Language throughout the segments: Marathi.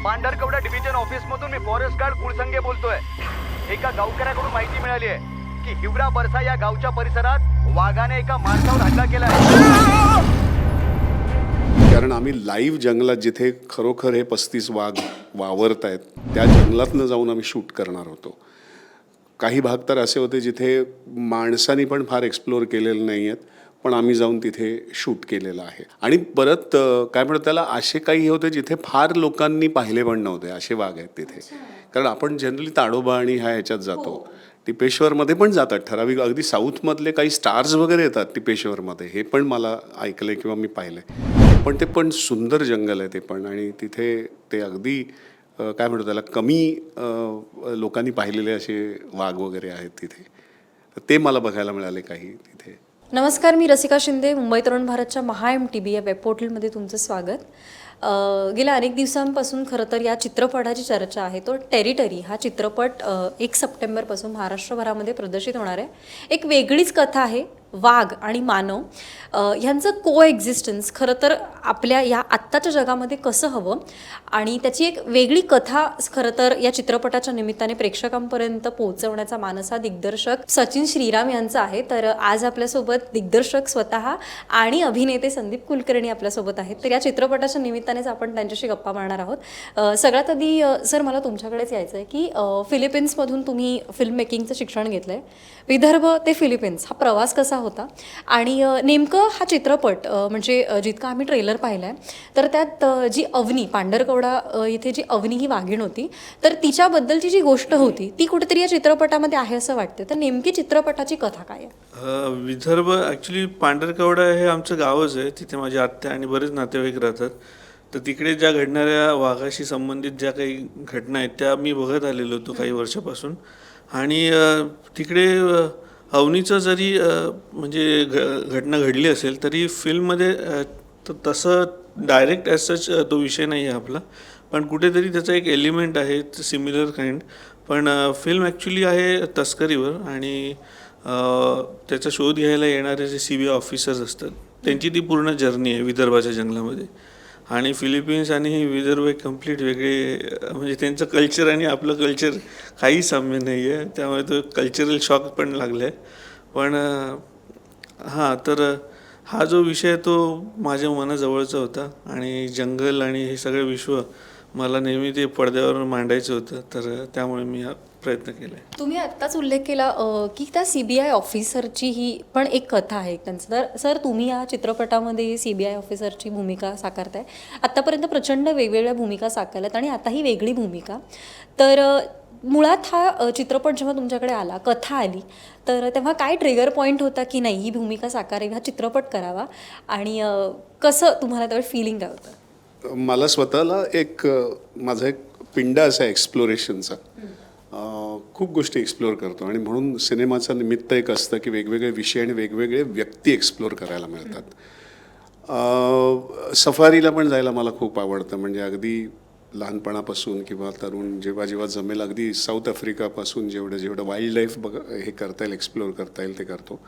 पांढरकवडा डिव्हिजन ऑफिस मधून मी फॉरेस्ट गार्ड कुळसंगे बोलतोय. एका गावकऱ्याकडून माहिती मिळाली आहे की हिवरा बरसा या गावच्या परिसरात वाघाने एका माणसावर हल्ला केलाय. कारण आम्ही लाईव्ह जंगलात जिथे खरोखर हे 35 वाघ वावरत आहेत त्या जंगलातनं जाऊन आम्ही शूट करणार होतो. काही भाग तर असे होते जिथे माणसांनी पण फार एक्सप्लोअर केलेले नाही आहेत, पण आम्ही जाऊन तिथे शूट केलेलं आहे. आणि परत काय म्हणतात त्याला, असे काही होते जिथे फार लोकांनी पाहिले पण नव्हते असे वाघ आहेत तिथे. कारण आपण जनरली ताडोबा आणि ह्याच्यात जातो, टिपेश्वरमध्ये पण जातात ठराविक, अगदी साऊथमधले काही स्टार्स वगैरे येतात टिपेश्वरमध्ये, हे पण मला ऐकलंय किंवा मी पाहिलंय. पण ते पण सुंदर जंगल आहे ते पण, आणि तिथे ते अगदी काय म्हणतो त्याला, कमी लोकांनी पाहिलेले असे वाघ वगैरे आहेत तिथे. ते मला बघायला मिळाले काही तिथे. नमस्कार, मी रसिका शिंदे. मुंबई तरुण भारतच्या MHA-MTV या वेब पोर्टलमध्ये तुमचं स्वागत. गेल्या अनेक दिवसांपासून खरं तर या चित्रपटाची चर्चा आहे. तो टेरिटरी हा चित्रपट 1 सप्टेंबरपासून महाराष्ट्रभरामध्ये प्रदर्शित होणार आहे. एक वेगळीच कथा आहे, वाघ आणि मानव ह्यांचं को एक्झिस्टन्स खरं तर आपल्या या आत्ताच्या जगामध्ये कसं हवं, आणि त्याची एक वेगळी कथा खरं तर या चित्रपटाच्या निमित्ताने प्रेक्षकांपर्यंत पोहोचवण्याचा मानस हा दिग्दर्शक सचिन श्रीराम यांचा आहे. तर आज आपल्यासोबत दिग्दर्शक स्वतः आणि अभिनेते संदीप कुलकर्णी आपल्यासोबत आहेत. तर या चित्रपटाच्या निमित्तानेच आपण त्यांच्याशी गप्पा मारणार आहोत. सगळ्यात आधी सर, मला तुमच्याकडेच यायचं आहे की फिलिपिन्समधून तुम्ही फिल्म मेकिंगचं शिक्षण घेतलं आहे. विदर्भ ते फिलिपिन्स हा प्रवास कसा होता, आणि नेमकं हा चित्रपट म्हणजे जितका आम्ही ट्रेलर पाहिला आहे तर त्यात जी अवनी, पांढरकवडा इथे जी अवनी ही वाघीण होती, तर तिच्याबद्दलची जी गोष्ट होती ती कुठेतरी या चित्रपटामध्ये आहे असं वाटतं. तर नेमकी चित्रपटाची कथा काय आहे? विदर्भ ॲक्च्युली पांढरकवडा हे आमचं गावच आहे. तिथे माझी आत्या आणि बरेच नातेवाईक राहतात. तर तिकडे ज्या घडणाऱ्या वाघाशी संबंधित ज्या काही घटना आहेत त्या मी बघत आलेलो होतो काही वर्षापासून. आणि तिकडे अवनीचं जरी म्हणजे घटना घडली असेल तरी फिल्ममध्ये तसं डायरेक्ट ॲज सच तो विषय नाही आहे आपला, पण कुठेतरी त्याचा एक एलिमेंट आहे सिमिलर काइंड. पण फिल्म ॲक्च्युली आहे तस्करीवर, आणि त्याचा शोध घ्यायला येणारे जे CBI ऑफिसर्स असतात त्यांची ती पूर्ण जर्नी आहे विदर्भाच्या जंगलामध्ये. आणि फिलिपिन्स आणि विदर्भ एक कम्प्लीट वेगळे, म्हणजे त्यांचं कल्चर आणि आपलं कल्चर काही साम्य नाही आहे, त्यामुळे तो कल्चरल शॉक पण लागला आहे. पण हां, तर हा जो विषय तो माझ्या मनाजवळचा होता, आणि जंगल आणि हे सगळं विश्व मला नेहमी ते पडद्यावर मांडायचं होतं, तर त्यामुळे मी हा प्रयत्न केला आहे. तुम्ही आत्ताच उल्लेख केला की त्या CBI ऑफिसरची ही पण एक कथा आहे त्यांचं. तर सर, तुम्ही या चित्रपटामध्ये CBI ऑफिसरची भूमिका साकारताय. आत्तापर्यंत प्रचंड वेगवेगळ्या भूमिका साकारल्यात आणि आता ही वेगळी भूमिका. तर मुळात हा चित्रपट जेव्हा तुमच्याकडे आला, कथा आली, तर तेव्हा काय ट्रिगर पॉईंट होता की नाही ही भूमिका साकारावी, हा चित्रपट करावा, आणि कसं तुम्हाला त्यावेळी फिलिंग काय होतं? मला स्वतःला माझा एक पिंड असा एक्सप्लोरेशनचा, खूप गोष्टी एक्सप्लोअर करतो, आणि म्हणून सिनेमाचं निमित्त एक असतं की वेगवेगळे विषय आणि वेगवेगळे व्यक्ती एक्सप्लोअर करायला मिळतात. सफारीला पण जायला मला खूप आवडतं, म्हणजे अगदी लहानपणापासून किंवा तरुण जेव्हा जमेल, अगदी साऊथ आफ्रिकापासून जेवढं वाईल्ड लाईफ हे करता येईल, एक्सप्लोअर करता येईल ते करतो.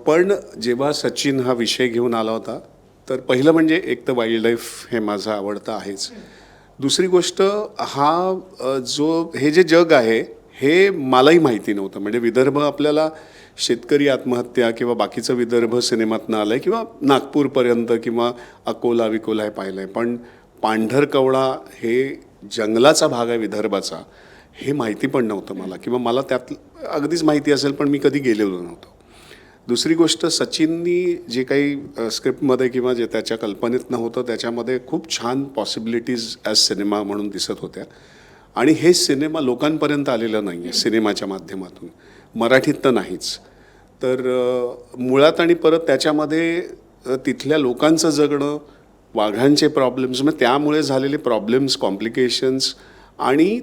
पण जेव्हा सचिन हा विषय घेऊन आला होता, तर पहिलं म्हणजे एक तर वाईल्ड लाईफ हे माझं आवडतं आहेच. दुसरी गोष्ट, हे जे जग आहे हे मलाही माहिती नव्हतं. म्हणजे विदर्भ आपल्याला शेतकरी आत्महत्या किंवा बाकीचं विदर्भ सिनेमातनं आलं आहे, किंवा नागपूरपर्यंत किंवा अकोला विकोला हे पाहिलं आहे, पण पांढरकवडा हे जंगलाचा भाग आहे विदर्भाचा हे माहिती पण नव्हतं मला, किंवा मला त्यात अगदीच माहिती असेल पण मी कधी गेलेलो नव्हतो. दुसरी गोष्ट, सचिननी जे काही स्क्रिप्टमध्ये किंवा जे त्याच्या कल्पनेतनं होतं त्याच्यामध्ये खूप छान पॉसिबिलिटीज ॲज सिनेमा म्हणून दिसत होत्या, आणि हे सिनेमा लोकांपर्यंत आलेलं नाही आहे सिनेमाच्या माध्यमातून, मराठीत तर नाहीच. तर मुळात आणि परत त्याच्यामध्ये तिथल्या लोकांचं जगणं, वाघांचे प्रॉब्लेम्स, मग त्यामुळे झालेले प्रॉब्लेम्स, कॉम्प्लिकेशन्स, आणि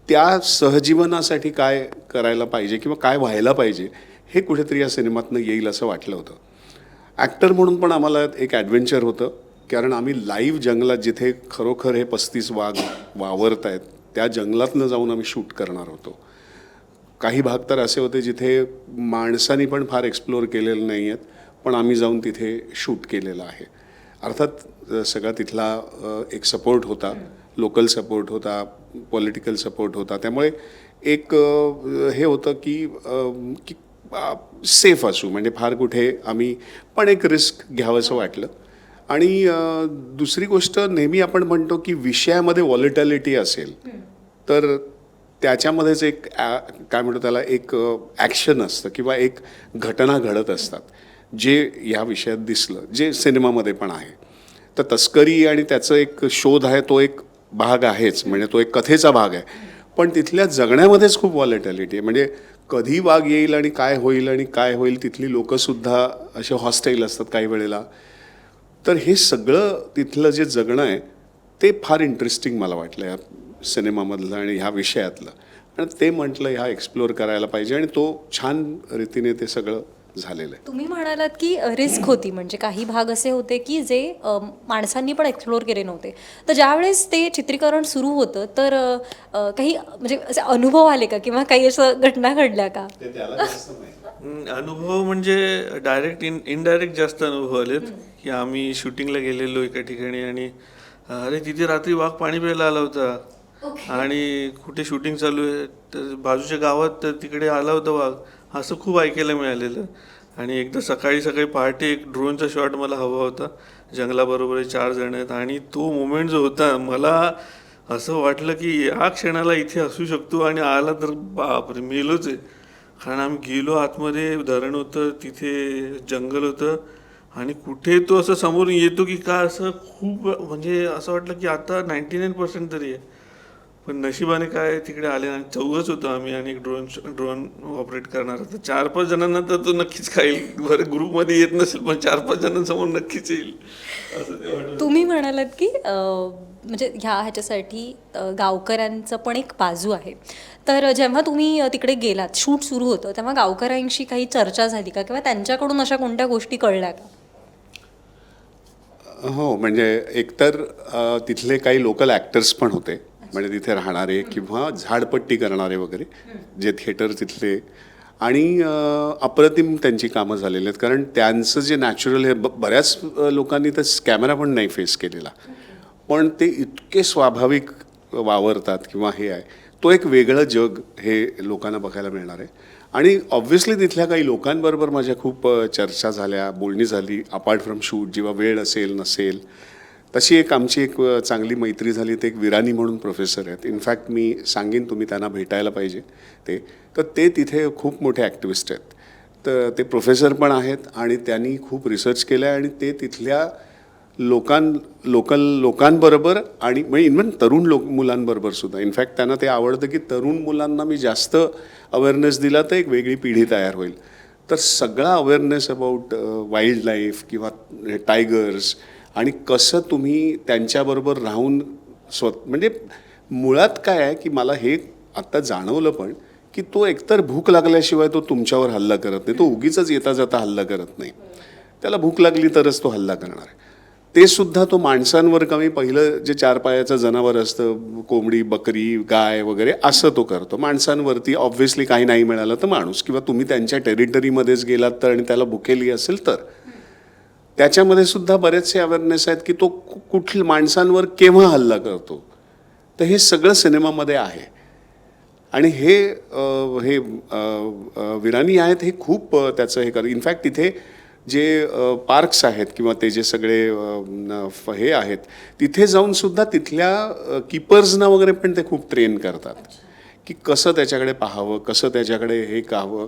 त्या सहजीवनासाठी काय करायला पाहिजे किंवा काय व्हायला पाहिजे हे कुठेतरी या सिनेमातनं येईल असं वाटलं होतं. ॲक्टर म्हणून पण आम्हाला एक ॲडव्हेंचर होतं, कारण आम्ही लाईव्ह जंगलात जिथे खरोखर हे 35 वाघ वावरत आहेत त्या जंगलातनं जाऊन आम्ही शूट करणार होतो. काही भाग तर असे होते जिथे माणसांनी पण फार एक्सप्लोअर केलेले नाही आहेत, पण आम्ही जाऊन तिथे शूट केलेलं आहे. अर्थात सगळा तिथला एक सपोर्ट होता, लोकल सपोर्ट होता, पॉलिटिकल सपोर्ट होता. त्यामुळे एक हे होतं की सेफ असू, म्हणजे फार कुठे आम्ही पण एक रिस्क घ्यावंसं वाटलं. आणि दुसरी गोष्ट, नेहमी आपण म्हणतो की विषयामध्ये व्हॉलेटॅलिटी असेल तर त्याच्यामध्येच एक काय म्हणतो त्याला, एक ॲक्शन असतं किंवा एक घटना घडत असतात, जे या विषयात दिसलं, जे सिनेमामध्ये पण आहे. तर तस्करी आणि त्याचं एक शोध आहे, तो एक भाग आहेच, म्हणजे तो एक कथेचा भाग आहे. पण तिथल्या जगण्यामध्येच खूप व्हॉलेटॅलिटी आहे. म्हणजे कधी वाघ येईल आणि काय होईल तिथली लोकंसुद्धा असे हॉस्टाईल असतात काही वेळेला. तर हे सगळं तिथलं जे जगणं आहे ते फार इंटरेस्टिंग मला वाटलं या सिनेमामधलं आणि ह्या विषयातलं. आणि ते म्हटलं ह्या एक्सप्लोअर करायला पाहिजे, आणि तो छान रीतीने ते सगळं झालेलं आहे. तुम्ही म्हणालात की रिस्क होती, म्हणजे काही भाग असे होते की जे माणसांनी पण एक्सप्लोअर केले नव्हते. तर ज्यावेळेस ते चित्रीकरण सुरू होतं तर काही म्हणजे असे अनुभव आले का, किंवा काही असं घटना घडल्या का? अनुभव म्हणजे डायरेक्ट इनडायरेक्ट जास्त अनुभव आलेत. की आम्ही शूटिंगला गेलेलो एका ठिकाणी आणि अरे तिथे रात्री वाघ पाणी प्यायला आला होता. आणि कुठे शूटिंग चालू आहे तर बाजूच्या गावात तर तिकडे आला होता वाघ, असं खूप ऐकायला मिळालेलं. आणि एकदा सकाळी पहाटे एक ड्रोनचा शॉट मला हवा होता. जंगलाबरोबर 4 जण आहेत आणि तो मोमेंट जो होता, मला असं वाटलं की या क्षणाला इथे असू शकतो आणि आला तर बापरे मेलोच आहे. कारण आम्ही गेलो आतमध्ये, धरण होतं तिथे, जंगल होतं आणि कुठे तो असं समोर येतो की का, असं खूप म्हणजे असं वाटलं की आता 99% तरी आहे. पण नशिबाने काय तिकडे आले आणि 4च होतो आम्ही आणि एक ड्रोन ऑपरेट करणार. तर 4-5 जणांना तर तो नक्कीच खाईल. बरं ग्रुपमध्ये येत नसेल पण 4-5 जणांसमोर नक्कीच येईल असं ते वाटलं. तुम्ही म्हणालात की म्हणजे ह्याच्यासाठी गावकऱ्यांचं पण एक बाजू आहे. तर जेव्हा तुम्ही तिकडे गेलात, शूट सुरू होतं, तेव्हा गावकऱ्यांशी काही चर्चा झाली का, किंवा त्यांच्याकडून अशा कोणत्या गोष्टी कळल्या का? हो, म्हणजे एकतर तिथले काही लोकल ॲक्टर्स पण होते, म्हणजे तिथे राहणारे किंवा झाडपट्टी करणारे वगैरे, जे थिएटर तिथले. आणि अप्रतिम त्यांची कामं झालेली आहेत, कारण त्यांचं जे नॅचरल हे बऱ्याच लोकांनी तर कॅमेरा पण नाही फेस केलेला, पण ते इतके स्वाभाविक वावरतात किंवा हे आहे, तो एक वेगळं जग हे लोकांना बघायला मिळणार आहे. आणि ऑब्व्हियसली तिथल्या काही लोकांबरोबर माझ्या खूप चर्चा झाल्या, बोलणी झाली, अपार्ट फ्रॉम शूट, जेव्हा वेळ असेल नसेल. तशी एक आमची एक चांगली मैत्री झाली. ते एक विरानी म्हणून प्रोफेसर आहेत, इनफॅक्ट मी सांगेन तुम्ही त्यांना भेटायला पाहिजे. तर ते तिथे खूप मोठे ॲक्टिव्हिस्ट आहेत. तर ते प्रोफेसर पण आहेत आणि त्यांनी खूप रिसर्च केलं आहे आणि ते तिथल्या लोकांबरोबर आणि म्हणजे इव्हन तरुण मुलांबरोबर सुद्धा. इनफॅक्ट त्यांना ते आवडतं की तरुण मुलांना मी जास्त अवेअरनेस दिला तर एक वेगळी पिढी तयार होईल. तर सगळा अवेअरनेस अबाउट वाईल्ड लाईफ किंवा टायगर्स आणि कसं तुम्ही त्यांच्याबरोबर राहून म्हणजे मुळात काय आहे की मला हे आत्ता जाणवलं पण की तो एकतर भूक लागल्याशिवाय तो तुमच्यावर हल्ला करत नाही, तो उगीचच येता जाता हल्ला करत नाही. त्याला भूक लागली तरच तो हल्ला करणार आहे. ते सुद्धा तो माणसांवर कमी, पहिलं जे 4 पायाचं जनावर असतं, कोंबडी, बकरी, गाय वगैरे, असं तो करतो. माणसांवरती ऑब्व्हियसली काही नाही मिळालं तर माणूस, किंवा तुम्ही त्यांच्या टेरिटरीमध्येच गेलात तर आणि त्याला भुकेली असेल तर. त्याच्यामध्ये सुद्धा बरेचसे अवेअरनेस आहेत की तो कुठल्या माणसांवर केव्हा हल्ला करतो. तर हे सगळं सिनेमामध्ये आहे. आणि हे विरानी आहेत, हे खूप त्याचं हे इनफॅक्ट तिथे जे पार्क्स आहेत किंवा ते जे सगळे हे आहेत, तिथे जाऊन सुद्धा तिथल्या कीपर्सना वगैरे पण ते खूप ट्रेन करतात की कसं त्याच्याकडे पाहावं, कसं त्याच्याकडे हे काहावं,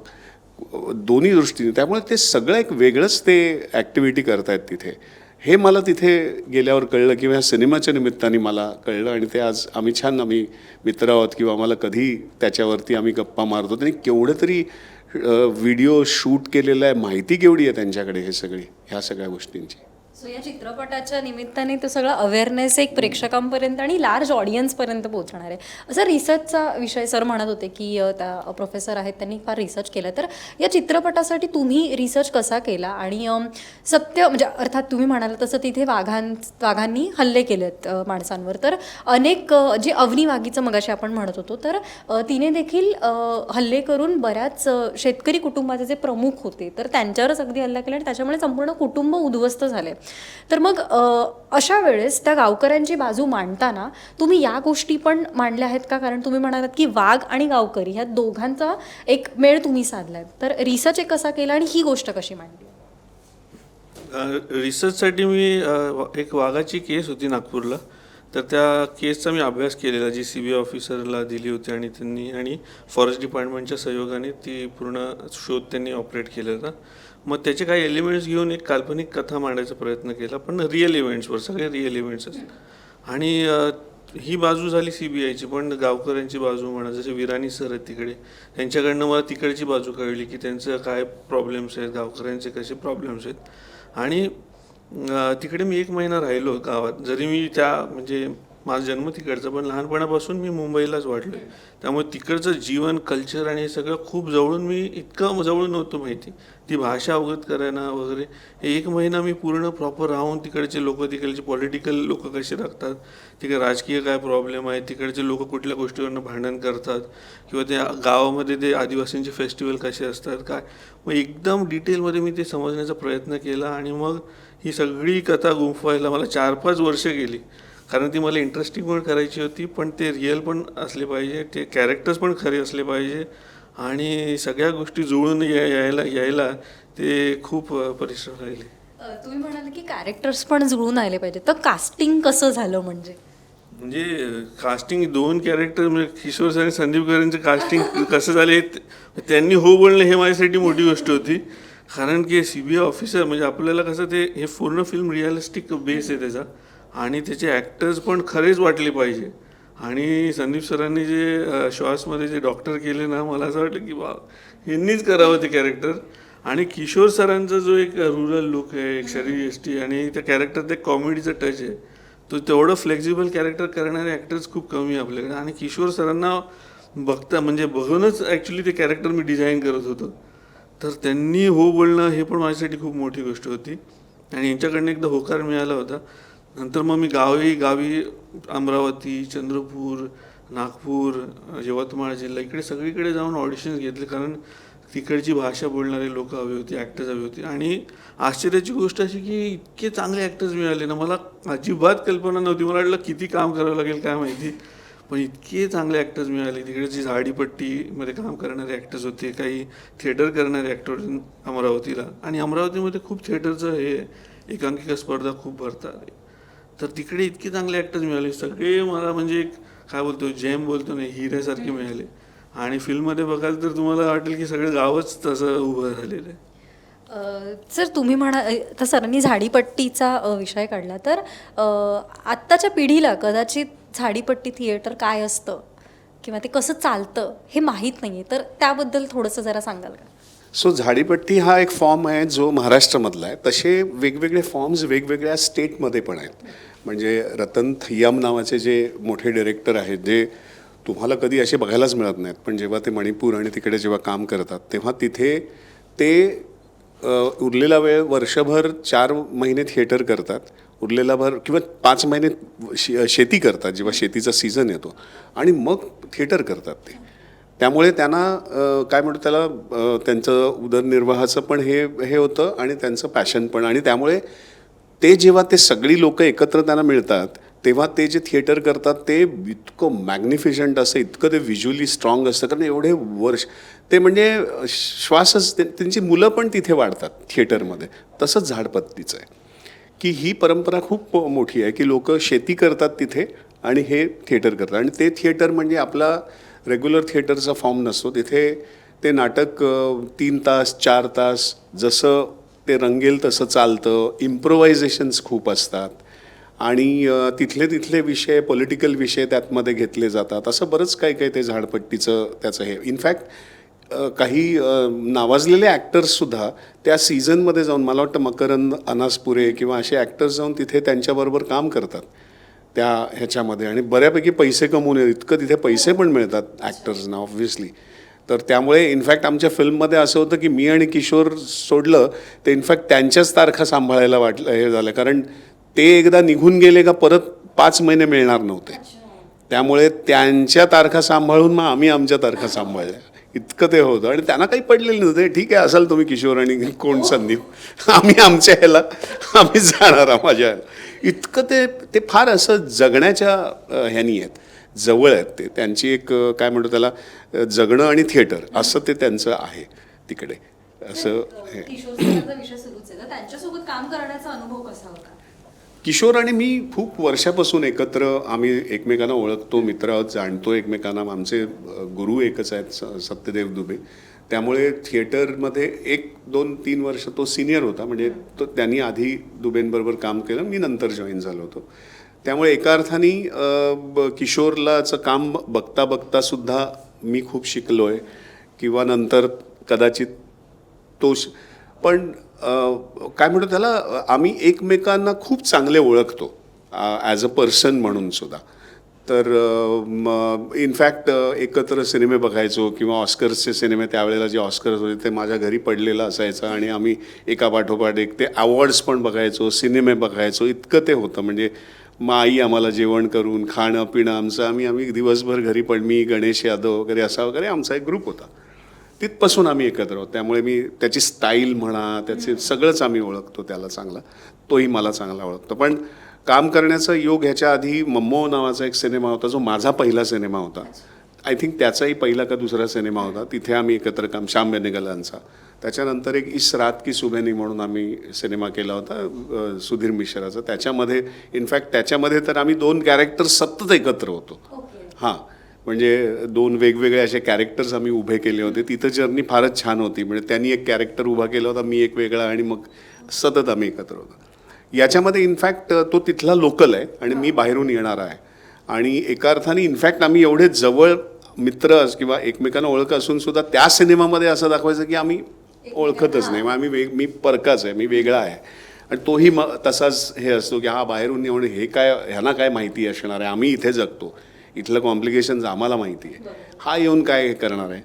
दोन्ही दृष्टीने. त्यामुळे ते सगळं एक वेगळंच ते ॲक्टिव्हिटी करतायत तिथे. हे मला तिथे गेल्यावर कळलं किंवा ह्या सिनेमाच्या निमित्ताने मला कळलं. आणि ते आज आम्ही मित्र आहोत किंवा आम्हाला कधी त्याच्यावरती आम्ही गप्पा मारतो. त्यांनी केवढं तरी व्हिडिओ शूट केलेला आहे, माहिती केवढी आहे त्यांच्याकडे ह्या सगळ्या गोष्टींची. सो या चित्रपटाच्या निमित्ताने तो सगळा अवेअरनेस एक प्रेक्षकांपर्यंत आणि लार्ज ऑडियन्सपर्यंत पोहोचणार आहे. असं रिसर्चचा विषय सर म्हणत होते की त्या प्रोफेसर आहेत, त्यांनी फार रिसर्च केलं. तर या चित्रपटासाठी तुम्ही रिसर्च कसा केला? आणि सत्य म्हणजे अर्थात तुम्ही म्हणाला तसं तिथे वाघांनी हल्ले केलेत माणसांवर. तर अनेक जे अवनी वाघीचं मगाशी आपण म्हणत होतो, तर तिने देखील हल्ले करून बऱ्याच शेतकरी कुटुंबाचे जे प्रमुख होते तर त्यांच्यावरच अगदी हल्ला केला आणि त्याच्यामुळे संपूर्ण कुटुंब उद्ध्वस्त झाले. तर मग अशा वेळेस त्या गावकऱ्यांची बाजू मांडताना तुम्ही या गोष्टी पण मांडल्या आहेत का? कारण तुम्ही म्हणालात की वाघ आणि गावकरी ह्या दोघांचा एक मेळ तुम्ही साधलाय, तर रिसर्च कसा केला आणि ही गोष्ट कशी मांडली? रिसर्चसाठी मी एक वाघाची केस होती नागपूरला, तर त्या केसचा मी अभ्यास केलेला, जी CBI ऑफिसरला दिली होती आणि त्यांनी आणि फॉरेस्ट डिपार्टमेंटच्या सहयोगाने ती पूर्ण शोध त्यांनी ऑपरेट केला होता. मग त्याचे काही एलिमेंट्स घेऊन एक काल्पनिक कथा मांडायचा प्रयत्न केला, पण रिअल इव्हेंट्सवर, सगळे रिअल इव्हेंट्सच. आणि ही बाजू झाली CBIची, पण गावकऱ्यांची बाजू म्हणा, जसे विराणी सर आहेत तिकडे, त्यांच्याकडनं मला तिकडची बाजू कळली की त्यांचं काय प्रॉब्लेम्स आहेत, गावकऱ्यांचे कसे प्रॉब्लेम्स आहेत. आणि तिकडे मी 1 महिना राहिलो गावात, जरी मी म्हणजे माझा जन्म तिकडचा, पण लहानपणापासून मी मुंबईलाच वाढलो आहे. त्यामुळे तिकडचं जीवन, कल्चर आणि हे सगळं खूप जवळून, मी इतकं जवळून नव्हतं माहिती. ती भाषा अवगत करायला वगैरे हे 1 महिना मी पूर्ण प्रॉपर राहून, तिकडचे लोक, तिकडचे पॉलिटिकल लोक कसे राहतात, तिकडे राजकीय काय प्रॉब्लेम आहे, तिकडचे लोक कुठल्या गोष्टीवरनं भांडण करतात, किंवा त्या गावामध्ये ते आदिवासींचे फेस्टिवल कसे असतात काय, मग एकदम डिटेलमध्ये मी ते समजण्याचा प्रयत्न केला. आणि मग ही सगळी कथा गुंफवायला मला 4-5 वर्ष गेली, कारण ती मला इंटरेस्टिंग पण करायची होती, पण ते रिअल पण असले पाहिजे, ते कॅरेक्टर्स पण खरे असले पाहिजे, आणि सगळ्या गोष्टी जुळून यायला ते खूप परिश्रम राहिले. तुम्ही म्हणाले की कॅरेक्टर्स पण जुळून आले पाहिजे, तर कास्टिंग कसं झालं? म्हणजे कास्टिंग 2 कॅरेक्टर म्हणजे किशोर सर आणि संदीप करेंचं कास्टिंग कसं झाले, त्यांनी हो बोलणं हे माझ्यासाठी मोठी गोष्ट होती. कारण की CBI ऑफिसर म्हणजे आपल्याला कसं ते हे पूर्ण फिल्म रिअलिस्टिक बेस आहे त्याचा, आणि त्याचे ॲक्टर्स पण खरेच वाटले पाहिजे. आणि संदीप सरांनी जे श्वासमध्ये जे डॉक्टर केले ना, मला असं वाटलं की यांनीच करावं ते कॅरेक्टर. आणि किशोर सरांचा जो एक रुरल लुक आहे, एक शरीरयष्टी, आणि त्या कॅरेक्टर ते कॉमेडीचा टच आहे, तो तेवढं फ्लेक्झिबल कॅरेक्टर करणारे ॲक्टर्स खूप कमी आपल्याकडे. आणि किशोर सरांना बघूनच ॲक्च्युली ते कॅरेक्टर मी डिझाईन करत होतो. तर त्यांनी हो बोलणं हे पण माझ्यासाठी खूप मोठी गोष्ट होती, आणि यांच्याकडनं एकदा होकार मिळाला होता. नंतर मग मी गावी अमरावती, चंद्रपूर, नागपूर, यवतमाळ जिल्हा, इकडे सगळीकडे जाऊन ऑडिशन्स घेतले, कारण तिकडची भाषा बोलणारे लोक हवे होते, ॲक्टर्स हवे होते. आणि आश्चर्याची गोष्ट अशी की इतके चांगले ॲक्टर्स मिळाले ना, मला अजिबात कल्पना नव्हती. मला वाटलं किती काम करावं लागेल काय माहिती, पण इतके चांगले ॲक्टर्स मिळाले. तिकडची झाडीपट्टीमध्ये काम करणारे ॲक्टर्स होते, काही थिएटर करणारे ॲक्टर अमरावतीला, आणि अमरावतीमध्ये खूप थिएटरचं हे एकांकिका स्पर्धा खूप भरतात, तर तिकडे इतके चांगले ॲक्टर्स मिळाले. सगळे मला म्हणजे काय बोलतो, जेम बोलतो नाही, हिऱ्यासारखे मिळाले. आणि फिल्ममध्ये बघाल तर तुम्हाला वाटेल की सगळं गावच तसं उभं झालेलं आहे. सर तुम्ही तर सरांनी झाडीपट्टीचा विषय काढला, तर आत्ताच्या पिढीला कदाचित झाडीपट्टी थिएटर काय असतं किंवा ते कसं चालतं हे माहीत नाही आहे, तर त्याबद्दल थोडंसं जरा सांगाल का? सो झाडीपट्टी हा एक फॉर्म आहे जो महाराष्ट्रामधला आहे. तसे वेगवेगळे फॉर्म्स वेगवेगळ्या स्टेटमध्ये पण आहेत. म्हणजे रतन थय्याम नावाचे जे मोठे डायरेक्टर आहेत, जे तुम्हाला कधी असे बघायलाच मिळत नाहीत, पण जेव्हा ते मणिपूर आणि तिकडे जेव्हा काम करतात तेव्हा तिथे ते उरलेला वेळ वर्षभर 4 महिने थिएटर करतात, उरलेला भर किंवा 5 महिने शेती करतात, जेव्हा शेतीचा सीझन येतो, आणि मग थिएटर करतात ते. त्यामुळे त्यांना काय म्हणतो त्याला, त्यांचं उदरनिर्वाहाचं पण हे होतं, आणि त्यांचं पॅशन पण. आणि त्यामुळे ते जेव्हा ते सगळी लोक एकत्र त्यांना मिळतात, तेव्हा ते जे थिएटर करतात ते इतकं मॅग्निफिशंट असं, इतकं ते व्हिज्युअली स्ट्रॉंग असतं, कारण एवढे वर्ष ते म्हणजे श्वासच, त्यांची मुलं पण तिथे वाढतात थिएटरमध्ये. तसंच झाडपट्टीचं आहे की ही परंपरा खूप मोठी आहे की लोक शेती करतात तिथे आणि हे थिएटर करतात. आणि ते थिएटर म्हणजे आपला रेग्युलर थिएटरचा फॉर्म नसतो. तिथे ते नाटक 3 तास 4 तास जसं ते रंगेल तसं चालतं. इम्प्रोव्हायझेशन्स खूप असतात, आणि तिथले विषय, पॉलिटिकल विषय त्यातमध्ये घेतले जातात. असं बरंच काही ते झाडपट्टीचं त्याचं हे. इनफॅक्ट काही नावाजलेले ॲक्टर्ससुद्धा त्या सीझनमध्ये जाऊन, मला वाटतं मकरंद अनासपुरे किंवा असे ॲक्टर्स जाऊन तिथे त्यांच्याबरोबर काम करतात त्या ह्याच्यामध्ये, आणि बऱ्यापैकी पैसे कमवून इतकं तिथे पैसे पण मिळतात ॲक्टर्सना ऑब्व्हियसली. तर त्यामुळे इनफॅक्ट आमच्या फिल्ममध्ये असं होतं की मी आणि किशोर सोडलं ते इनफॅक्ट त्यांच्याच तारखा सांभाळायला हे झालं, कारण ते एकदा निघून गेले का परत 5 महिने मिळणार नव्हते. त्यामुळे त्यांच्या तारखा सांभाळून मग आम्ही आमच्या तारखा सांभाळल्या. इतकं ते होतं आणि त्यांना काही पडलेलं नव्हतं. ठीक आहे, असाल तुम्ही किशोर आणि कोण संदीप, आम्ही आमच्या ह्याला आम्ही जाणार माझ्या ह्याला. इतकं ते ते फार असं जगण्याच्या ह्यानी आहेत, जवळ आहेत ते. त्यांची एक काय म्हणतो त्याला, जगणं आणि थिएटर असं ते त्यांचं आहे तिकडे असं हे. किशोर सरांचा विषय सुरूच आहे तर त्यांच्यासोबत काम करण्याचा अनुभव कसा होता? किशोर आणि मी खूप वर्षापासून एकत्र आम्ही एकमेकांना ओळखतो, मित्र आहोत, जाणतो एकमेकांना. आमचे गुरु एकच आहेत, सत्यदेव दुबे. त्यामुळे थिएटरमध्ये 1, 2, 3 वर्ष तो सिनियर होता, म्हणजे तो त्यांनी आधी दुबेंबरोबर काम केलं, मी नंतर जॉईन झालो होतो. त्यामुळे एका अर्थाने किशोरलाचं काम बघता बघता सुद्धा मी खूप शिकलो आहे किंवा नंतर कदाचित तो पण काय म्हणतो त्याला, आम्ही एकमेकांना खूप चांगले ओळखतो ॲज अ पर्सन म्हणून सुद्धा. तर इनफॅक्ट एकत्र सिनेमे बघायचो किंवा ऑस्कर्सचे सिनेमे, त्यावेळेला जे ऑस्कर्स होते ते माझ्या घरी पडलेलं असायचं आणि आम्ही एका पाठोपाठ एक ते अवॉर्ड्स पण बघायचो, सिनेमे बघायचो. इतकं ते होतं. म्हणजे मग आई आम्हाला जेवण करून खाणं पिणं आमचं, आम्ही दिवसभर घरी पण, मी गणेश यादव वगैरे असा वगैरे आमचा एक ग्रुप होता. तिथपासून आम्ही एकत्र आहोत. त्यामुळे मी त्याची स्टाईल म्हणा, त्याचे सगळंच आम्ही ओळखतो त्याला चांगला, तोही मला चांगला ओळखतो. पण काम करण्याचा योग ह्याच्या आधी मम्मो नावाचा एक सिनेमा होता, जो माझा पहिला सिनेमा होता. आय थिंक त्याचाही पहिला का दुसरा सिनेमा होता. तिथे आम्ही एकत्र काम, श्याम बेनेगलांचा. त्याच्यानंतर एक इस रात की सुबह नहीं म्हणून आम्ही सिनेमा केला होता सुधीर मिश्राचा. त्याच्यामध्ये इनफॅक्ट त्याच्यामध्ये तर आम्ही 2 कॅरेक्टर सतत एकत्र होतो. हां, म्हणजे 2 वेगवेगळे असे कॅरेक्टर्स आम्ही उभे केले होते. तिथं जर्नी फारच छान होती. म्हणजे त्यांनी एक कॅरेक्टर उभा केला होता, मी एक वेगळा, आणि मग सतत आम्ही एकत्र होतो. याच्यामध्ये इनफॅक्ट तो तिथला लोकल आहे आणि मी बाहेरून येणारा आहे. आणि एका अर्थाने इनफॅक्ट आम्ही एवढे जवळ मित्र किंवा एकमेकांना ओळख असून सुद्धा त्या सिनेमामध्ये असं दाखवायचं की आम्ही ओळखतच नाही. मग आम्ही मी परकाच आहे, मी वेगळा आहे. आणि तोही तसाच हे असतो की हा बाहेरून येऊन हे काय, ह्यांना काय माहिती असणार आहे, आम्ही इथे जगतो, इथलं कॉम्प्लिकेशन्स आम्हाला माहिती आहे, हा येऊन काय करणार आहे.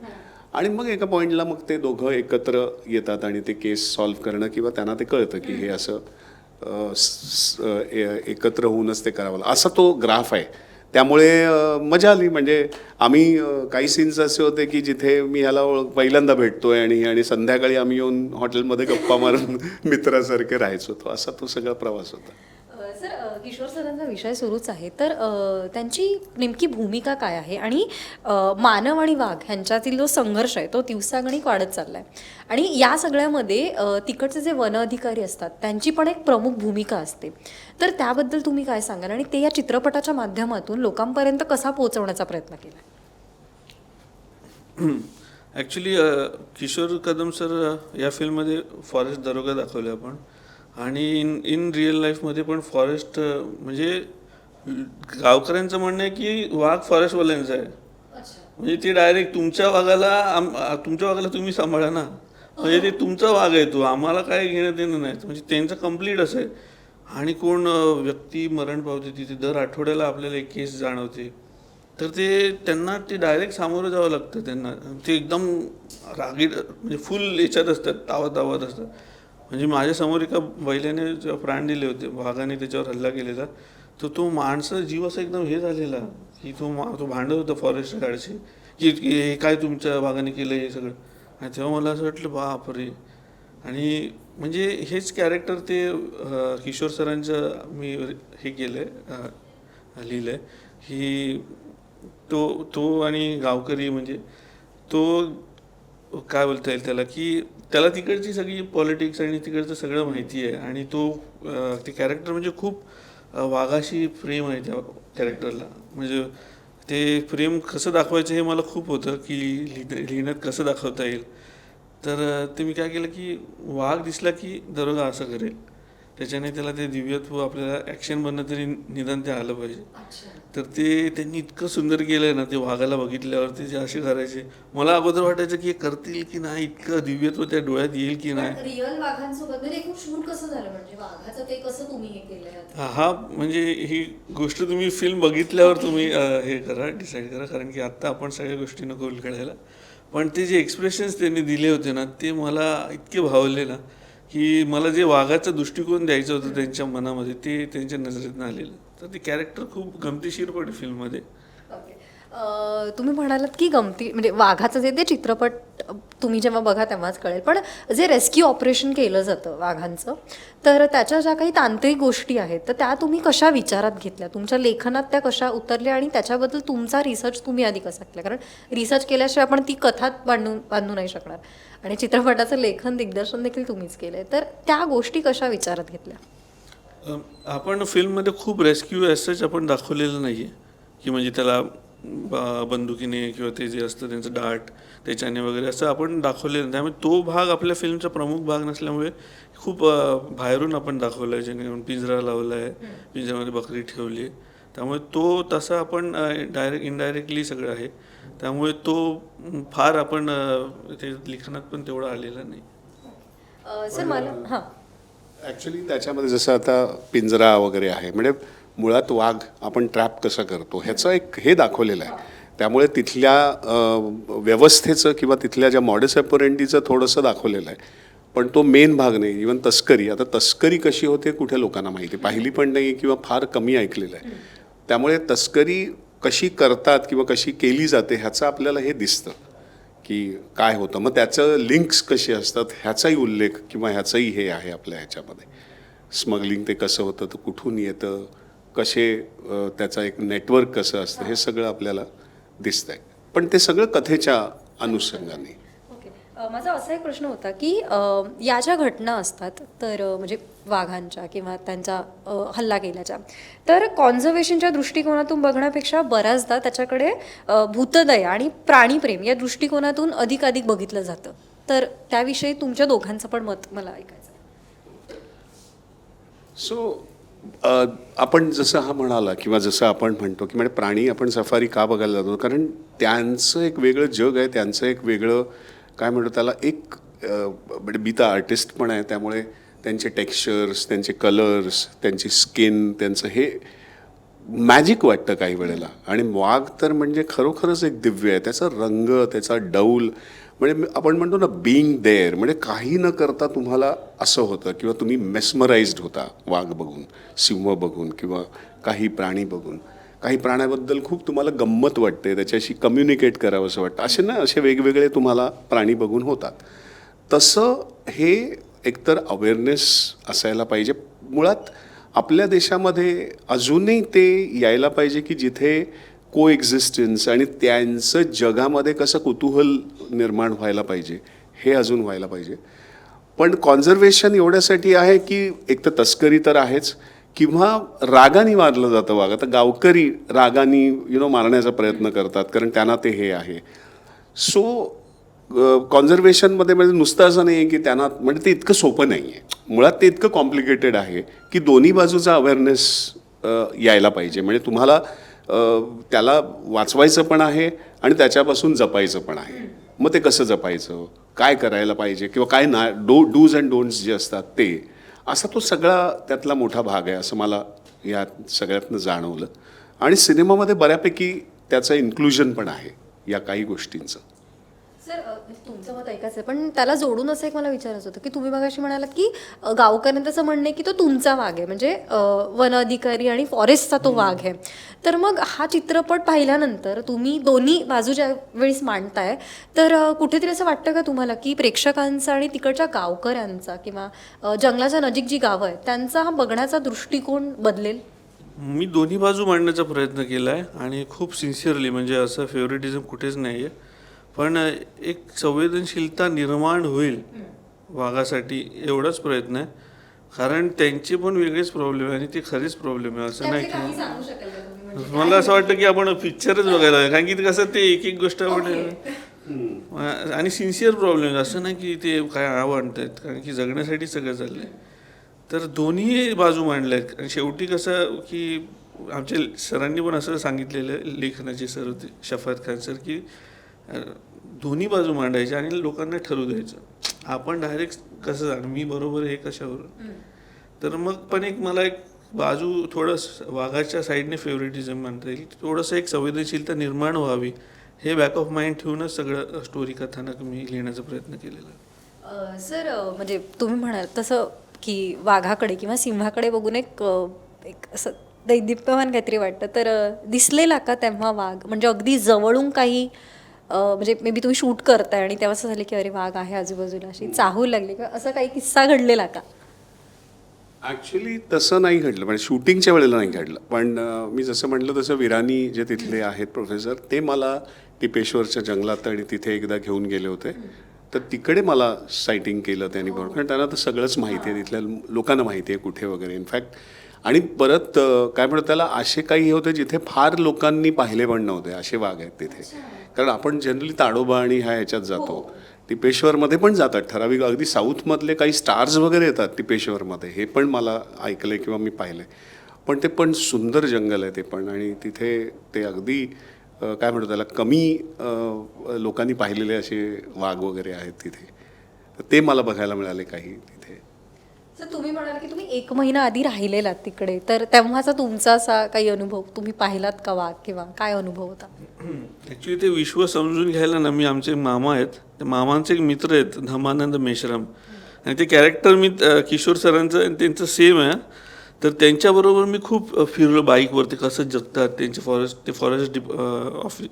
आणि मग एका पॉईंटला मग ते दोघं एकत्र येतात आणि ते केस सॉल्व्ह करणं किंवा त्यांना ते कळतं की हे असं एकत्र होऊनच ते करावं, असा तो ग्राफ आहे. त्यामुळे मजा आली. म्हणजे आम्ही काही सीन्स असे होते की जिथे मी ह्याला पहिल्यांदा भेटतोय आणि संध्याकाळी आम्ही येऊन हॉटेलमध्ये गप्पा मारून मित्रासारखे राहायचो. तो असा तो सगळा प्रवास होता. सर, किशोर सरांचा विषय सुरूच आहे तर त्यांची नेमकी भूमिका काय आहे आणि मानव आणि वाघ ह्यांच्यातील जो संघर्ष आहे तो दिवसागणिक वाढत चालला आहे. आणि या सगळ्यामध्ये तिकडचे जे वन अधिकारी असतात त्यांची पण एक प्रमुख भूमिका असते. तर त्याबद्दल तुम्ही काय सांगाल आणि ते या चित्रपटाच्या माध्यमातून लोकांपर्यंत कसा पोहोचवण्याचा प्रयत्न केला? ॲक्च्युली किशोर कदम सर या फिल्ममध्ये फॉरेस्ट दरोगा दाखवले आपण, आणि इन रिअल लाईफमध्ये पण फॉरेस्ट, म्हणजे गावकऱ्यांचं म्हणणं आहे की वाघ फॉरेस्टवाल्यांचा आहे. म्हणजे ते डायरेक्ट तुमच्या वाघाला तुम्ही सांभाळा ना, म्हणजे ते तुमचा वाघ आहे, तो आम्हाला काय घेणं देणं नाही. म्हणजे त्यांचं कम्प्लीट असं आहे. आणि कोण व्यक्ती मरण पावते तिथे दर आठवड्याला आपल्याला एक केस जाणवते, तर ते त्यांना ते डायरेक्ट सामोरं जावं लागतं. त्यांना ते एकदम रागीट, म्हणजे फुल याच्यात असतात, तावत असतात. म्हणजे माझ्यासमोर एका बैलाने जेव्हा प्राण दिले होते, वाघाने त्याच्यावर हल्ला केलेला, तर तो माणसं जीव असा एकदम हे झालेला की तो भांडत होता फॉरेस्ट गार्डशी की हे काय तुमच्या वाघाने केलं हे सगळं. आणि तेव्हा मला असं वाटलं बापरे. आणि म्हणजे हेच कॅरेक्टर ते किशोर सरांचं मी हे केलं आहे, लिहिलं आहे की तो आणि गावकरी, म्हणजे तो काय बोलता येईल त्याला, की त्याला तिकडची सगळी पॉलिटिक्स आणि तिकडचं सगळं माहिती आहे. आणि ते कॅरेक्टर म्हणजे खूप वाघाशी प्रेम आहे त्या कॅरेक्टरला. म्हणजे ते प्रेम कसं दाखवायचं हे मला खूप होतं की लिहिण्यात कसं दाखवता येईल. तर ते मी काय केलं की वाघ दिसला की दरोगा असं करेल, त्याच्याने त्याला ते दिव्यत्व आपल्याला ॲक्शनमधनं तरी निदान ते आलं पाहिजे. तर ते त्यांनी इतकं सुंदर केलं ना, ते वाघाला बघितल्यावरती जे असे करायचे, मला अगोदर वाटायचं की हे करतील की नाही, इतकं दिव्यत्व त्या डोळ्यात येईल की नाही. रिअल वाघांसोबत एकूण शूट कसं झालं, म्हणजे वाघाचं ते कसं तुम्ही हे केलं? हा, म्हणजे ही गोष्ट तुम्ही फिल्म बघितल्यावर तुम्ही हे करा, डिसाईड करा, कारण की आत्ता आपण सगळ्या गोष्टी नको कळायला. पण ते जे एक्सप्रेशन्स त्यांनी दिले होते ना, ते मला इतके भावले ना, की मला जे वाघाचा दृष्टिकोन द्यायचं होतं त्यांच्या मनामध्ये, ते त्यांच्या नजरेतनं आलेलं. तर ते कॅरेक्टर खूप गमतीशीर पडे फिल्ममध्ये. तुम्ही म्हणालात की गमती म्हणजे वाघाचं जे ते चित्रपट तुम्ही जेव्हा बघा तेव्हाच कळेल, पण जे रेस्क्यू ऑपरेशन केलं जातं वाघांचं, तर त्याच्या ज्या काही तांत्रिक गोष्टी आहेत तर त्या तुम्ही कशा विचारात घेतल्या, तुमच्या लेखनात त्या कशा उतरल्या आणि त्याच्याबद्दल तुमचा रिसर्च तुम्ही आधी कसा केला? कारण रिसर्च केल्याशिवाय आपण ती कथात बांधू नाही शकणार आणि चित्रपटाचं लेखन दिग्दर्शन देखील तुम्हीच केलं आहे, तर त्या गोष्टी कशा विचारात घेतल्या? आपण फिल्ममध्ये खूप रेस्क्यू ॲसच आपण दाखवलेलं नाही आहे की म्हणजे त्याला बंदुकीने किंवा ते जे असतं त्यांचं डाट त्याच्याने वगैरे असं आपण दाखवलेलं नाही. त्यामुळे तो भाग आपल्या फिल्मचा प्रमुख भाग नसल्यामुळे खूप बाहेरून आपण दाखवला आहे, जेणेकरून पिंजरा लावला आहे, पिंजऱ्यामध्ये बकरी ठेवली आहे, त्यामुळे तो तसा आपण इनडायरेक्टली सगळं आहे, त्यामुळे तो फार आपण ते लिखाणात पण तेवढं आलेलं नाही. सर मला हां ॲक्च्युली त्याच्यामध्ये जसं आता पिंजरा वगैरे आहे, म्हणजे मुळात वाघ आपण ट्रॅप कसं करतो ह्याचं एक हे दाखवलेलं आहे. त्यामुळे तिथल्या व्यवस्थेचं किंवा तिथल्या ज्या मॉडस ऑपरेंडीचं थोडंसं दाखवलेलं आहे, पण तो मेन भाग नाही. इव्हन तस्करी, आता तस्करी कशी होते कुठे लोकांना माहिती पाहिली पण नाही किंवा फार कमी ऐकलेलं आहे. त्यामुळे तस्करी कशी करतात किंवा कशी केली जाते ह्याचं आपल्याला हे दिसतं की काय होतं. मग त्याचं लिंक्स कसे असतात ह्याचाही उल्लेख किंवा ह्याचंही हे आहे आपल्या ह्याच्यामध्ये. स्मगलिंग ते कसं होतं, तर कुठून येतं, कसे त्याचा एक नेटवर्क कसं असतं, हे सगळं आपल्याला दिसतंय, पण ते सगळं कथेच्या अनुषंगाने. ओके, माझा असा एक प्रश्न होता की या ज्या घटना असतात तर म्हणजे वाघांच्या किंवा त्यांचा हल्ला केल्याच्या, तर कॉन्झर्वेशनच्या दृष्टिकोनातून बघण्यापेक्षा बऱ्याचदा त्याच्याकडे भूतदय आणि प्राणीप्रेम या दृष्टिकोनातून अधिकाधिक बघितलं जातं, तर त्याविषयी तुमच्या दोघांचं पण मत मला ऐकायचं आहे. सो आपण जसं हा म्हणाला किंवा जसं आपण म्हणतो की म्हणजे प्राणी आपण सफारी का बघायला जातो, कारण त्यांचं एक वेगळं जग आहे, त्यांचं एक वेगळं काय म्हणतो त्याला एक म्हणजे मी तर आर्टिस्ट पण आहे, त्यामुळे त्यांचे टेक्स्चर्स, त्यांचे कलर्स, त्यांची स्किन, त्यांचं हे मॅजिक वाटतं काही वेळेला. आणि वाघ तर म्हणजे खरोखरच एक दिव्य आहे, त्याचा रंग, त्याचा डौल, म्हणजे आपण म्हणतो ना बिईंग देअर, म्हणजे काही न करता तुम्हाला असं होतं किंवा तुम्ही मेस्मराइज्ड होता वाघ बघून, सिंह बघून किंवा काही प्राणी बघून. काही प्राण्याबद्दल खूप तुम्हाला गंमत वाटते, त्याच्याशी कम्युनिकेट करावं असं वाटतं, असे ना असे वेगवेगळे तुम्हाला प्राणी बघून होतात. तसं हे एकतर अवेअरनेस असायला पाहिजे. मुळात आपल्या देशामध्ये अजूनही ते यायला पाहिजे की जिथे को एक्झिस्टन्स आणि त्यांचं जगामध्ये कसं कुतूहल निर्माण व्हायला पाहिजे हे अजून व्हायला पाहिजे. पण कॉन्झर्वेशन एवढ्यासाठी आहे की एक तर तस्करी तर आहेच किंवा रागाने मारलं जातं वाघ. आता गावकरी रागाने मारण्याचा प्रयत्न करतात कारण त्यांना ते हे आहे. सो कॉन्झर्वेशनमध्ये म्हणजे नुसतं असं नाही आहे की त्यांना म्हणजे ते इतकं सोपं नाही आहे. मुळात ते इतकं कॉम्प्लिकेटेड आहे की दोन्ही बाजूचा अवेअरनेस यायला पाहिजे. म्हणजे तुम्हाला त्याला वाचवायचं पण आहे आणि त्याच्यापासून जपायचं पण आहे. मग ते कसं जपायचं, काय करायला पाहिजे किंवा काय ना डूज अँड डोंट्स जे असतात ते, असा तो सगळा त्यातला मोठा भाग आहे असं मला या सगळ्यातनं जाणवलं. आणि सिनेमामध्ये बऱ्यापैकी त्याचं इन्क्लुजन पण आहे या काही गोष्टींचं. सर तुमचं मत ऐकायचं आहे, पण त्याला जोडून असं एक मला विचारायचं होतं की तुम्ही मगाशी म्हणालात की गावकऱ्यांचं म्हणणं आहे की तो तुमचा वाघ आहे, म्हणजे वन अधिकारी आणि फॉरेस्टचा तो वाघ आहे. तर मग हा चित्रपट पाहिल्यानंतर तुम्ही दोन्ही बाजू ज्या वेळेस मांडताय, तर कुठेतरी असं वाटतं का तुम्हाला की प्रेक्षकांचा आणि तिकडच्या गावकऱ्यांचा किंवा जंगलाच्या नजीक जी गावं आहेत त्यांचा हा बघण्याचा दृष्टिकोन बदलेल? मी दोन्ही बाजू मांडण्याचा प्रयत्न केला आहे आणि खूप सिन्सिअरली, म्हणजे असं फेवरेटिझम कुठेच नाही आहे, पण एक संवेदनशीलता निर्माण होईल वाघासाठी एवढाच प्रयत्न आहे. कारण त्यांचे पण वेगळेच प्रॉब्लेम आहे आणि ते खरेच प्रॉब्लेम आहे, असं नाही की मला असं वाटतं की आपण पिक्चरच बघायला, कारण की कसं ते एक एक गोष्ट आपण आणि सिन्सिअर प्रॉब्लेम, असं नाही की ते काय आणतात, कारण की जगण्यासाठी सगळं चाललं आहे. तर दोन्ही बाजू मांडल्या आहेत. आणि शेवटी कसं की आमच्या सरांनी पण असं सांगितलेलं, लेखनाचे सर होते शफात खान सर, की दोन्ही बाजू मांडायच्या आणि लोकांना ठरवू द्यायचं. आपण डायरेक्ट कसं जाण मी बरोबर हे कशावरून. तर मग पण एक मला एक बाजू थोडंसं वाघाच्या साईडने फेवरेटिझम म्हणता येईल, थोडंसं एक संवेदनशीलता निर्माण व्हावी हे बॅक ऑफ माइंड ठेवूनच सगळं स्टोरी कथानक मी लिहिण्याचा प्रयत्न केलेला. सर म्हणजे तुम्ही म्हणाल तसं की वाघाकडे किंवा सिंहाकडे बघून एक असं दैदिप्यमान काहीतरी वाटतं. तर दिसलेला का तेव्हा वाघ, म्हणजे अगदी जवळून काही म्हणजे मे बी तुम्ही शूट करताय आणि तेव्हा असं झालं की अरे वाघ आहे आजूबाजूला, अशी चाहू लागली का, असा काही किस्सा घडलेला का? ॲक्च्युली तसं नाही घडलं, म्हणजे शूटिंगच्या वेळेला नाही घडलं. पण मी जसं म्हटलं तसं विरानी जे तिथले आहेत प्रोफेसर, ते मला टिपेश्वरच्या जंगलात आणि तिथे एकदा घेऊन गेले होते. तर तिकडे मला सायटिंग केलं त्यांनी बरोबर, कारण त्यांना तर सगळंच माहिती आहे, तिथल्या लोकांना माहिती आहे कुठे वगैरे. इनफॅक्ट आणि परत काय म्हणतात त्याला, असे काही होते जिथे फार लोकांनी पाहिले पण नव्हते, असे वाघ आहेत तिथे. कारण आपण जनरली ताडोबा आणि ह्याच्यात जातो, टिपेश्वरमध्ये पण जातात ठराविक, अगदी साऊथमधले काही स्टार्स वगैरे येतात टिपेश्वरमध्ये, हे पण मला ऐकलं आहे किंवा मी पाहिलं आहे. पण ते पण सुंदर जंगल आहे ते पण, आणि तिथे ते अगदी काय म्हणतो त्याला, कमी लोकांनी पाहिलेले असे वाघ वगैरे आहेत तिथे. तर ते मला बघायला मिळाले काही तिथे. सर तुम्ही म्हणाल की तुम्ही 1 महिना आधी राहिलेलात तिकडे, तर तेव्हाचा तुमचा असा काही अनुभव, तुम्ही पाहिलात का वाघ किंवा काय अनुभव होता? ॲक्च्युली ते विश्व समजून घ्यायला ना, मी आमचे मामा आहेत, ते मामांचे एक मित्र आहेत धमानंद मेश्राम, आणि ते कॅरेक्टर मी किशोर सरांचं आणि त्यांचं सेम आहे. तर त्यांच्याबरोबर मी खूप फिरलो बाईकवरती, कसं जगतात त्यांचे फॉरेस्ट ऑफिस,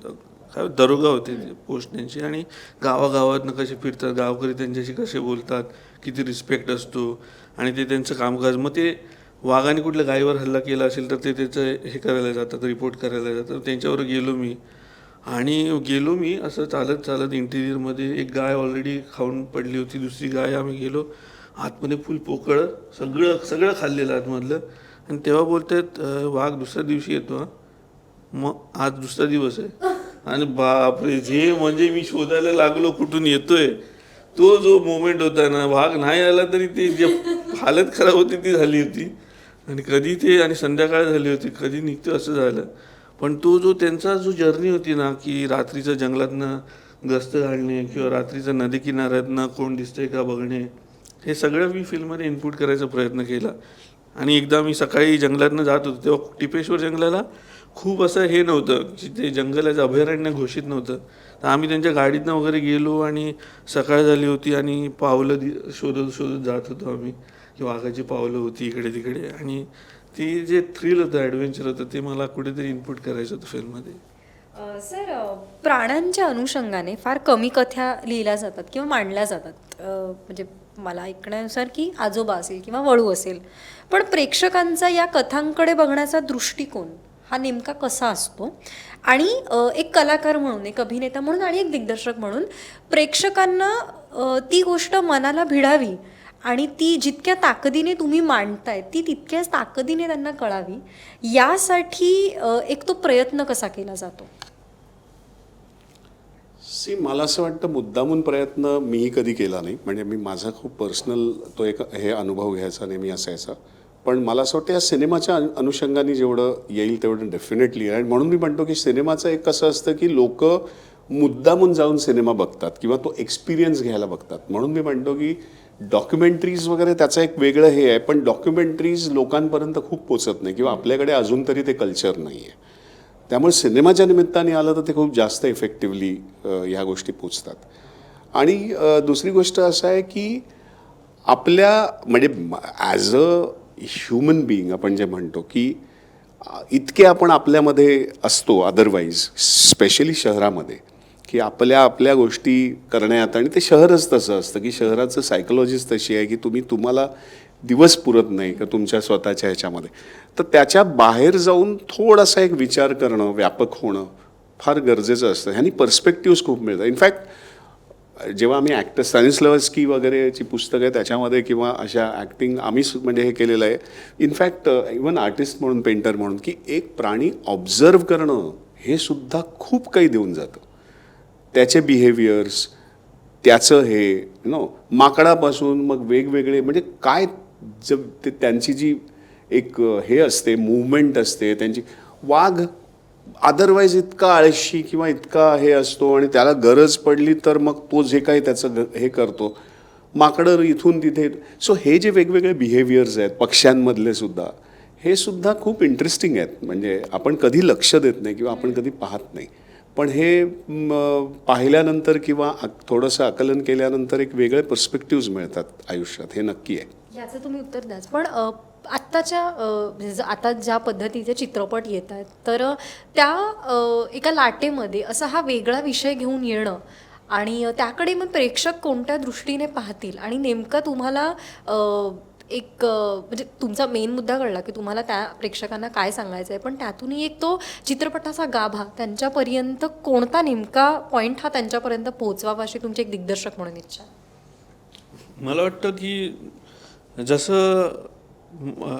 काय दरोगा होते पोस्ट त्यांची, आणि गावागावातनं कसे फिरतात, गावकरी त्यांच्याशी कसे बोलतात, किती रिस्पेक्ट असतो, आणि ते त्यांचं कामकाज. मग ते वाघाने कुठल्या गायीवर हल्ला केला असेल तर ते त्याचं हे करायला जातात, रिपोर्ट करायला जातात. त्यांच्यावर गेलो मी असं चालत चालत इंटिरियरमध्ये. एक गाय ऑलरेडी खाऊन पडली होती, दुसरी गाय आम्ही गेलो आतमध्ये, फुल पोकळ, सगळं खाल्लेलं आतमधलं. आणि तेव्हा बोलतात वाघ दुसऱ्या दिवशी येतो. मग आज दुसरा दिवस आहे, आणि बापरे, जे म्हणजे मी शोधायला लागलो कुठून येतोय. तो जो मोमेंट होता ना, वाघ नाही आला तरी ते जे हालत खराब होती ती झाली होती. आणि कधी ते, आणि संध्याकाळ झाली होती, कधी निघतो असं झालं. पण तो जो त्यांचा जो जर्नी होती ना, की रात्रीचं जंगलातनं गस्त घालणे किंवा रात्रीचं नदी किनाऱ्यातनं कोण दिसतंय का बघणे, हे सगळं मी फिल्ममध्ये इनपुट करायचा प्रयत्न केला. आणि एकदा मी सकाळी जंगलातनं जात होतो, तेव्हा टिपेश्वर जंगलाला खूप असं हे नव्हतं, की ते जंगलाचं अभयारण्य घोषित नव्हतं. तर आम्ही त्यांच्या गाडीतनं वगैरे गेलो, आणि सकाळ झाली होती, आणि पावलं शोधत शोधत जात होतो आम्ही, की वाघाची पावलं होती इकडे तिकडे. आणि ती जे थ्रिल होतं, ॲडव्हेंचर होतं, ते मला कुठेतरी इनपुट करायचं होतं फिल्ममध्ये. सर प्राण्यांच्या अनुषंगाने फार कमी कथा लिहिल्या जातात किंवा मांडल्या जातात. म्हणजे मला ऐकण्यानुसार की आजोबा असेल किंवा वळू असेल, पण प्रेक्षकांचा या कथांकडे बघण्याचा दृष्टिकोन हा नेमका कसा असतो? आणि एक कलाकार म्हणून, एक अभिनेता म्हणून आणि एक दिग्दर्शक म्हणून प्रेक्षकांना ती गोष्ट मनाला भिडावी आणि ती जितक्या ताकदीने तुम्ही मांडताय ती तितक्याच ताकदीने त्यांना कळावी, यासाठी एक तो प्रयत्न कसा केला जातो? मला असं वाटतं मुद्दामून प्रयत्न मीही कधी केला नाही. म्हणजे मी माझा खूप पर्सनल तो एक हे अनुभव घ्यायचा नेहमी असायचा. पण मला असं वाटतं या सिनेमाच्या अनुषंगाने जेवढं येईल तेवढं डेफिनेटली. आणि म्हणून मी म्हणतो की सिनेमाचं एक कसं असतं की लोक मुद्दामून जाऊन सिनेमा बघतात किंवा तो एक्सपिरियन्स घ्यायला बघतात. म्हणून मी म्हणतो की डॉक्युमेंटरीज वगैरे त्याचं एक वेगळं हे आहे, पण डॉक्युमेंटरीज लोकांपर्यंत खूप पोचत नाही किंवा आपल्याकडे अजून तरी ते कल्चर नाही आहे. त्यामुळे सिनेमाच्या निमित्ताने आलं तर ते खूप जास्त इफेक्टिव्हली ह्या गोष्टी पोचतात. आणि दुसरी गोष्ट असं आहे की आपल्या म्हणजे ॲज अ ह्युमन बिईंग आपण जे म्हणतो की इतके आपण आपल्यामध्ये असतो अदरवाईज, स्पेशली शहरामध्ये, की आपल्या गोष्टी करण्यात. आणि ते शहरच तसं असतं की शहराचं सायकोलॉजीच तशी आहे की तुम्हाला दिवस पुरत नाही का तुमच्या स्वतःच्या ह्याच्यामध्ये. तर त्याच्या बाहेर जाऊन थोडासा एक विचार करणं, व्यापक होणं फार गरजेचं असतं. ह्यानी पर्स्पेक्टिव्स खूप मिळतात. इनफॅक्ट जेव्हा आम्ही ॲक्टर स्टॅनिस्लावस्की वगैरेची पुस्तकं आहे त्याच्यामध्ये किंवा अशा ॲक्टिंग आम्ही म्हणजे हे केलेलं आहे. इनफॅक्ट इवन आर्टिस्ट म्हणून, पेंटर म्हणून, की एक प्राणी ऑब्झर्व करणं हे सुद्धा खूप काही देऊन जातं. त्याचे बिहेवियर्स, त्याचं हे माकडापासून मग वेगवेगळे म्हणजे काय जब ते त्यांची जी एक हे असते, मूवमेंट असते त्यांची. वाघ अदरवाईज इतका आळशी किंवा इतका हे असतो आणि त्याला गरज पडली तर मग तो जे काही त्याचं हे करतो. माकडं इथून तिथे. सो हे जे वेगवेगळे बिहेवियर्स आहेत पक्ष्यांमधले सुद्धा, हे सुद्धा खूप इंटरेस्टिंग आहेत. म्हणजे आपण कधी लक्ष देत नाही किंवा आपण कधी पाहत नाही, पण हे पाहिल्यानंतर किंवा थोडंसं आकलन केल्यानंतर एक वेगळे पर्स्पेक्टिव्ज मिळतात आयुष्यात, हे नक्की आहे. याचं तुम्ही उत्तर द्याच. पण आत्ताच्या म्हणजे आता ज्या पद्धतीचे चित्रपट येत आहेत तर त्या एका लाटेमध्ये असा हा वेगळा विषय घेऊन येणं आणि त्याकडे मग प्रेक्षक कोणत्या दृष्टीने पाहतील आणि नेमकं तुम्हाला म्हणजे तुमचा मेन मुद्दा कळला की तुम्हाला त्या प्रेक्षकांना काय सांगायचं आहे, पण त्यातूनही एक तो चित्रपटाचा गाभा त्यांच्यापर्यंत कोणता नेमका पॉईंट हा त्यांच्यापर्यंत पोहोचवावा अशी तुमची एक दिग्दर्शक म्हणून इच्छा आहे? मला वाटतं की जसं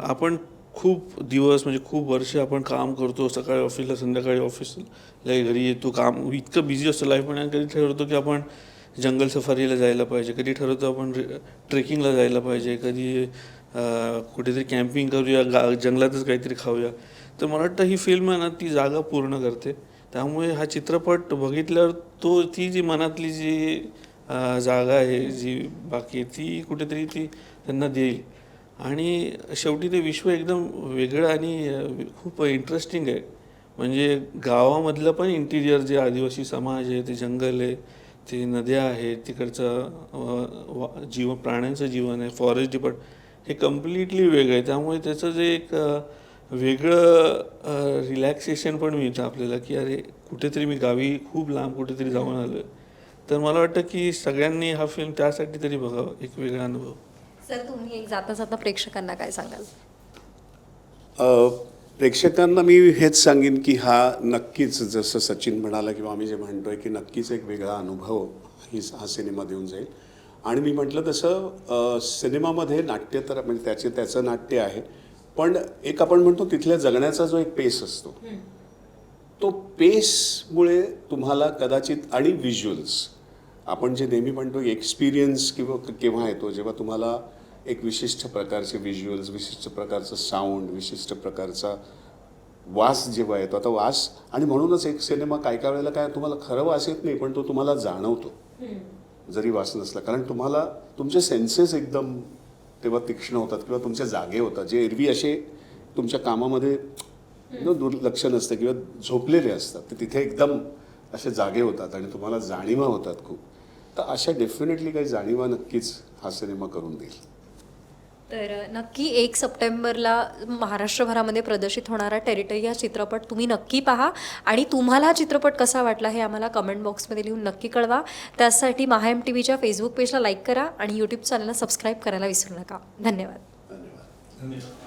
आपण खूप दिवस म्हणजे खूप वर्ष आपण काम करतो, सकाळी ऑफिसला संध्याकाळी ऑफिसला घरी येतो, काम इतकं बिझी असतं लाईफ. पण कधी ठरवतो की आपण जंगल सफारीला जायला पाहिजे, कधी ठरवतो आपण ट्रेकिंगला जायला पाहिजे, कधी कुठेतरी कॅम्पिंग करूया, जंगलातच काहीतरी खाऊया. तर मला वाटतं ही फिल्म आहे ना ती जागा पूर्ण करते. त्यामुळे हा चित्रपट बघितल्यावर ती जी मनातली जी जागा आहे जी बाकी ती कुठेतरी ती त्यांना देईल. आणि शेवटी ते विश्व एकदम वेगळं आणि खूप इंटरेस्टिंग आहे. म्हणजे गावामधलं पण इंटिरियर जे आदिवासी समाज आहे, ते जंगल आहे, ते नद्या आहेत, तिकडचं प्राण्यांचं जीवन आहे, फॉरेस्ट डिपार्टमेंट हे कम्प्लिटली वेगळं आहे. त्यामुळे त्याचं जे एक वेगळं रिलॅक्सेशन पण मिळतं आपल्याला की अरे कुठेतरी मी गावी खूप लांब कुठेतरी जाऊन आलो आहे. तर मला वाटतं की सगळ्यांनी हा फिल्म त्यासाठी तरी बघावं, एक वेगळा अनुभव. सर तुम्ही एक जाता जाता प्रेक्षकांना काय सांगाल? प्रेक्षकांना मी हेच सांगेन की हा नक्कीच जसं सचिन म्हणाला किंवा आम्ही जे म्हणतोय की नक्कीच एक वेगळा अनुभव हा सिनेमा देऊन जाईल. आणि मी म्हटलं तसं सिनेमामध्ये नाट्य तर म्हणजे त्याचं नाट्य आहे, पण एक आपण म्हणतो तिथल्या जगण्याचा जो एक पेस असतो तो पेसमुळे तुम्हाला कदाचित आणि व्हिज्युअल्स आपण जे नेहमी म्हणतो एक्सपिरियन्स केव्हा येतो जेव्हा तुम्हाला एक विशिष्ट प्रकारचे व्हिज्युअल्स, विशिष्ट प्रकारचं साऊंड, विशिष्ट प्रकारचा वास जेव्हा येतो. आता वास आणि म्हणूनच एक सिनेमा काय काय वेळेला काय तुम्हाला खरं वास येत नाही, पण तो तुम्हाला जाणवतो जरी वास नसला, कारण तुम्हाला तुमचे सेन्सेस एकदम तेव्हा तीक्ष्ण होतात किंवा तुमच्या जागे होतात, जे एरवी असे तुमच्या कामामध्ये दुर्लक्ष नसतं किंवा झोपलेले असतात, ते तिथे एकदम असे जागे होतात आणि तुम्हाला जाणीवा होतात खूप. तर अशा डेफिनेटली काही जाणीवा नक्कीच हा सिनेमा करून देईल. तर नक्की 1 सप्टेंबरला महाराष्ट्रभरामध्ये प्रदर्शित होणारा टेरिटरी हा चित्रपट तुम्ही नक्की पहा आणि तुम्हाला हा चित्रपट कसा वाटला हे आम्हाला कमेंट बॉक्समध्ये लिहून नक्की कळवा. त्यासाठी MahaMTVच्या फेसबुक पेजला लाईक करा आणि यूट्यूब चॅनलला सबस्क्राईब करायला विसरू नका. धन्यवाद. धन्यवाद.